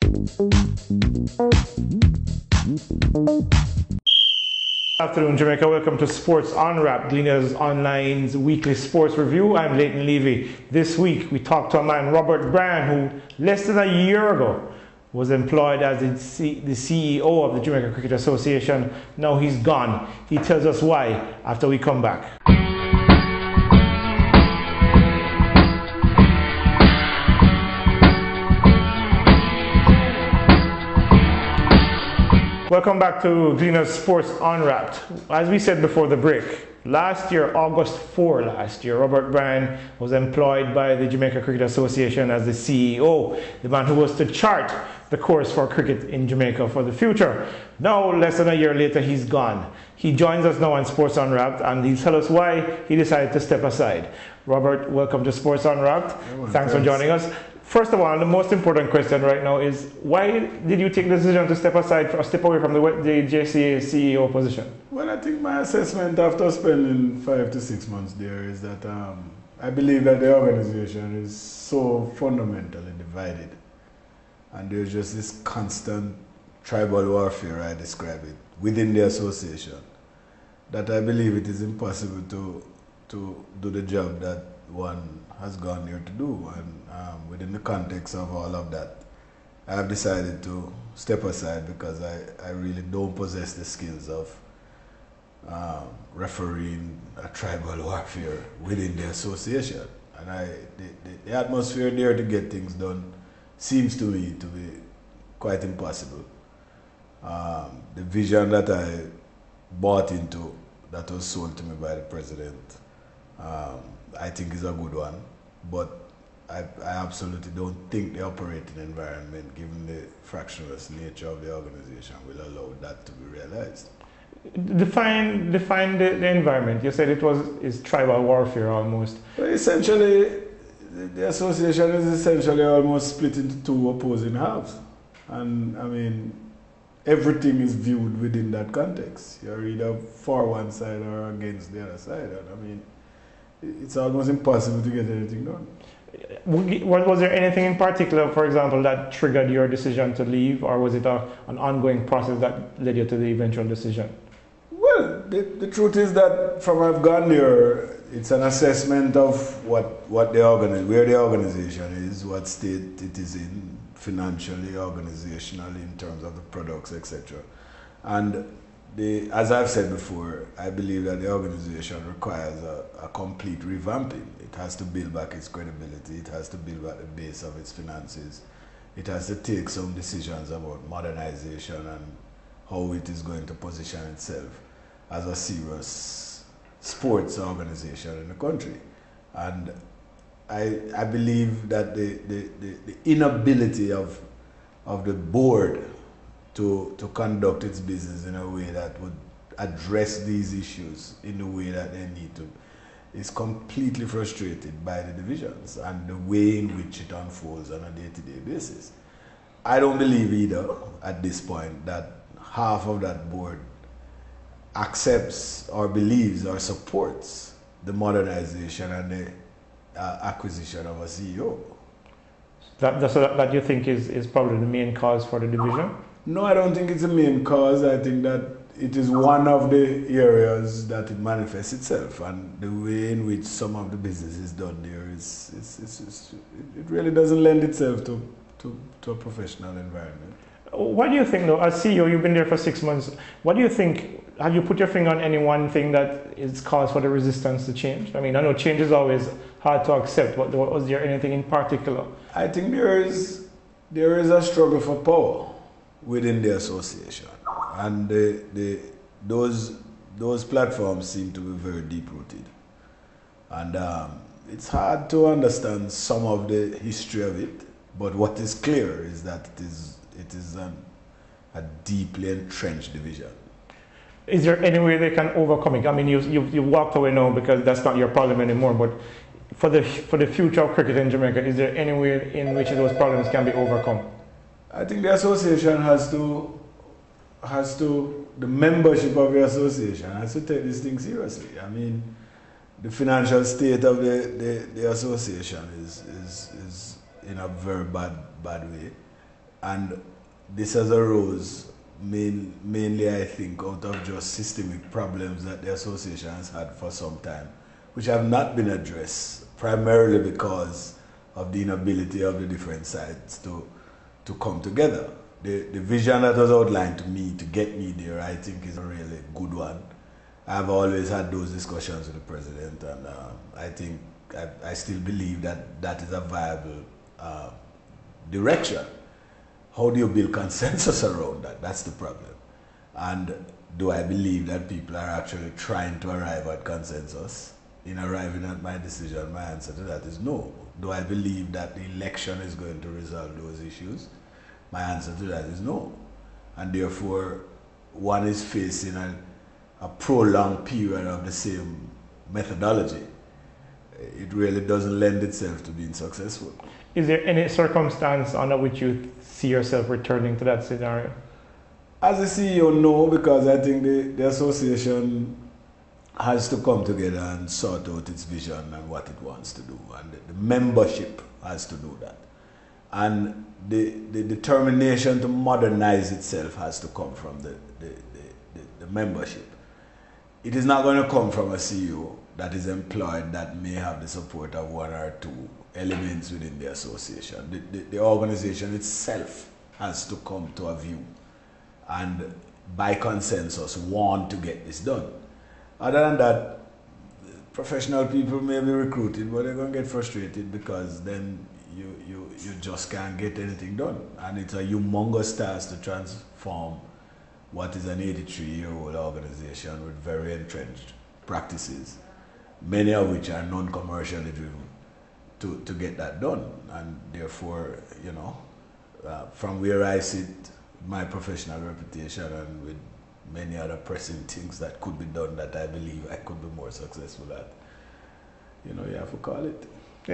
Good afternoon, Jamaica. Welcome to Sportsunwrapped, Gleaner's Online's weekly sports review. I'm Leighton Levy. This week, we talked to a man, Robert Bryan, who less than a year ago was employed as the CEO of the Jamaica Cricket Association. Now he's gone. He tells us why after we come back. Welcome back to Gleaner's Sports Unwrapped. As we said before the break, last year, August 4 last year, Robert Bryan was employed by the Jamaica Cricket Association as the CEO, the man who was to chart the course for cricket in Jamaica for the future. Now, less than a year later, he's gone. He joins us now on Sports Unwrapped, and he'll tell us why he decided to step aside. Robert, welcome to Sports Unwrapped. Thanks for joining us. First of all, the most important question right now is, why did you take the decision to step aside or step away from the JCA CEO position? Well, I think my assessment after spending 5 to 6 months there is that I believe that the organization is so fundamentally divided. And there's just this constant tribal warfare, I describe it, within the association, that I believe it is impossible to do the job that one has gone here to do. And within the context of all of that, I have decided to step aside because I really don't possess the skills of refereeing a tribal warfare within the association. And the atmosphere there to get things done seems to me to be quite impossible. The vision that I bought into, that was sold to me by the president, I think is a good one, but I absolutely don't think the operating environment, given the fractionless nature of the organization, will allow that to be realized. Define the environment. You said it's tribal warfare almost. Well, essentially, the association is essentially almost split into two opposing halves. And I mean, everything is viewed within that context. You're either for one side or against the other side. And I mean, it's almost impossible to get anything done. Was there anything in particular, for example, that triggered your decision to leave, or was it an ongoing process that led you to the eventual decision? Well, the truth is that from I've gone there, it's an assessment of where the organization is, what state it is in, financially, organizationally, in terms of the products, etc. And as I've said before, I believe that the organization requires a complete revamping. It has to build back its credibility. It has to build back the base of its finances. It has to take some decisions about modernization and how it is going to position itself as a serious sports organization in the country. And I believe that the inability of the board to conduct its business in a way that would address these issues in the way that they need to is completely frustrated by the divisions and the way in which it unfolds on a day-to-day basis. I don't believe either at this point that half of that board accepts or believes or supports the modernization and the acquisition of a CEO. That you think is probably the main cause for the division? No, I don't think it's the main cause. I think that it is one of the areas that it manifests itself, and the way in which some of the business is done there it really doesn't lend itself to a professional environment. What do you think, though, as CEO, you've been there for 6 months, what do you think, have you put your finger on any one thing that is cause for the resistance to change? I mean, I know change is always hard to accept, but was there anything in particular? I think there is a struggle for power within the association, and those platforms seem to be very deep-rooted. And it's hard to understand some of the history of it, but what is clear is that it is a deeply entrenched division. Is there any way they can overcome it? I mean, you've walked away now because that's not your problem anymore, but for the future of cricket in Jamaica, is there any way in which those problems can be overcome? I think the association has to, the membership of the association has to take this thing seriously. I mean, the financial state of the association is in a very bad way. And this has arose mainly, I think, out of just systemic problems that the association has had for some time, which have not been addressed, primarily because of the inability of the different sides to come together. The vision that was outlined to me to get me there, I think, is a really good one. I've always had those discussions with the president, and I think I still believe that that is a viable direction. How do you build consensus around that? That's the problem. And do I believe that people are actually trying to arrive at consensus? In arriving at my decision, my answer to that is no. Do I believe that the election is going to resolve those issues? My answer to that is no. And therefore, one is facing a prolonged period of the same methodology. It really doesn't lend itself to being successful. Is there any circumstance under which you see yourself returning to that scenario? As a CEO, no, because I think the association has to come together and sort out its vision and what it wants to do. And the membership has to do that. And the determination to modernize itself has to come from the membership. It is not going to come from a CEO that is employed that may have the support of one or two elements within the association. The organization itself has to come to a view and by consensus want to get this done. Other than that, professional people may be recruited, but they're going to get frustrated because then you just can't get anything done. And it's a humongous task to transform what is an 83-year-old organization with very entrenched practices, many of which are non-commercially driven, to get that done. And therefore, you know, from where I sit, my professional reputation and with many other pressing things that could be done that I believe I could be more successful at, you know, you have to call it.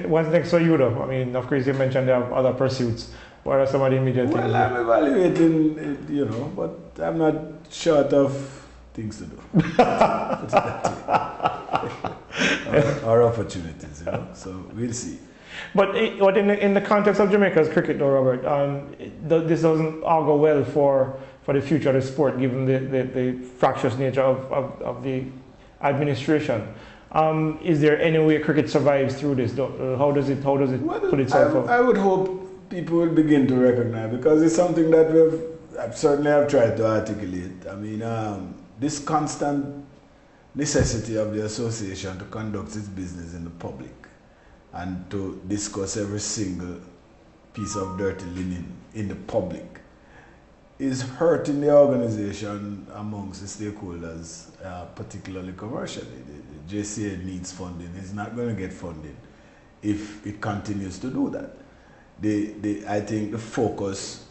What's next for you though? I mean, of course you mentioned there are other pursuits. What are some of the immediate things? Well, I'm evaluating it, you know, but I'm not short of things to do. or opportunities, you know, so we'll see. But in the context of Jamaica's cricket though, Robert, this doesn't augur well for the future of the sport, given the fractious nature of the administration. Is there any way cricket survives through this? How does it put itself up? I would hope people will begin to recognize, because it's something that I've certainly tried to articulate. I mean, this constant necessity of the association to conduct its business in the public and to discuss every single piece of dirty linen in the public is hurting the organization amongst the stakeholders, particularly commercially. The JCA needs funding. It's not going to get funding if it continues to do that. I think the focus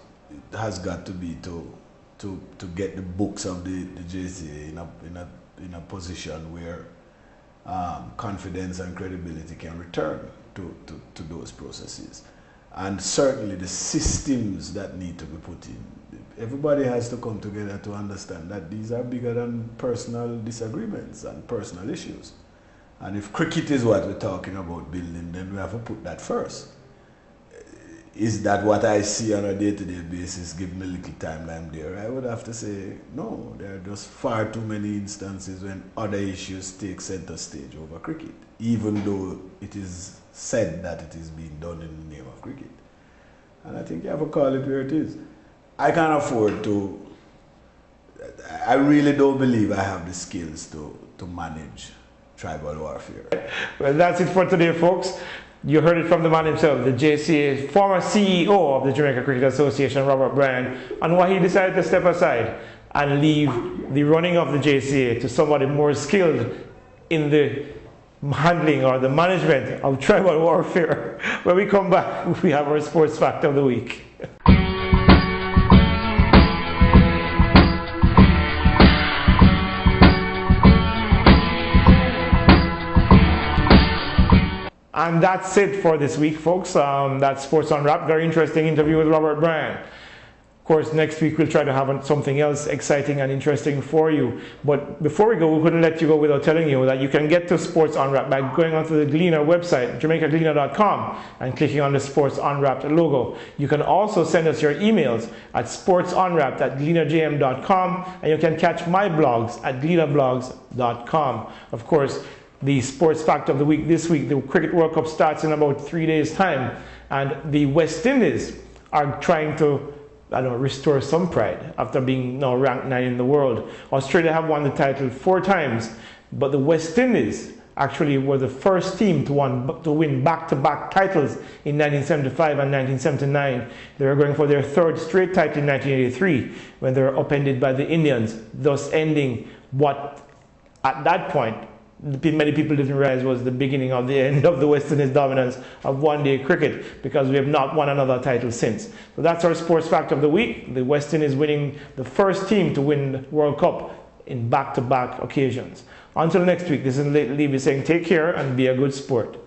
has got to be to get the books of the JCA in a position where confidence and credibility can return to those processes. And certainly the systems that need to be put in. Everybody has to come together to understand that these are bigger than personal disagreements and personal issues. And if cricket is what we're talking about building, then we have to put that first. Is that what I see on a day-to-day basis, given the little timeline there? I would have to say, no, there are just far too many instances when other issues take center stage over cricket, even though it is said that it is being done in the name of cricket. And I think you have to call it where it is. I can't afford to, I really don't believe I have the skills to manage tribal warfare. Well, that's it for today, folks. You heard it from the man himself, the JCA, former CEO of the Jamaica Cricket Association, Robert Bryan, and why he decided to step aside and leave the running of the JCA to somebody more skilled in the handling or the management of tribal warfare. When we come back, we have our sports fact of the week. And that's it for this week, folks. That's Sportsunwrapped. Very interesting interview with Robert Bryan. Of course, next week we'll try to have something else exciting and interesting for you. But before we go, we couldn't let you go without telling you that you can get to Sports Unwrapped by going onto the Gleaner website, JamaicaGleaner.com, and clicking on the Sports Unwrapped logo. You can also send us your emails at sportsunwrapped@gleanerjm.com, and you can catch my blogs at gleanerblogs.com. Of course, the sports fact of the week this week, the Cricket World Cup starts in about 3 days' time, and the West Indies are trying to restore some pride after being now ranked 9 in the world. Australia have won the title 4 times, but the West Indies actually were the first team to win back-to-back titles in 1975 and 1979. They were going for their 3rd straight title in 1983 when they were upended by the Indians, thus ending what at that point many people didn't realize was the beginning of the end of the West Indies dominance of one-day cricket, because we have not won another title since. So that's our sports fact of the week. The West Indies winning the first team to win the World Cup in back-to-back occasions. Until next week, this is Levy saying take care and be a good sport.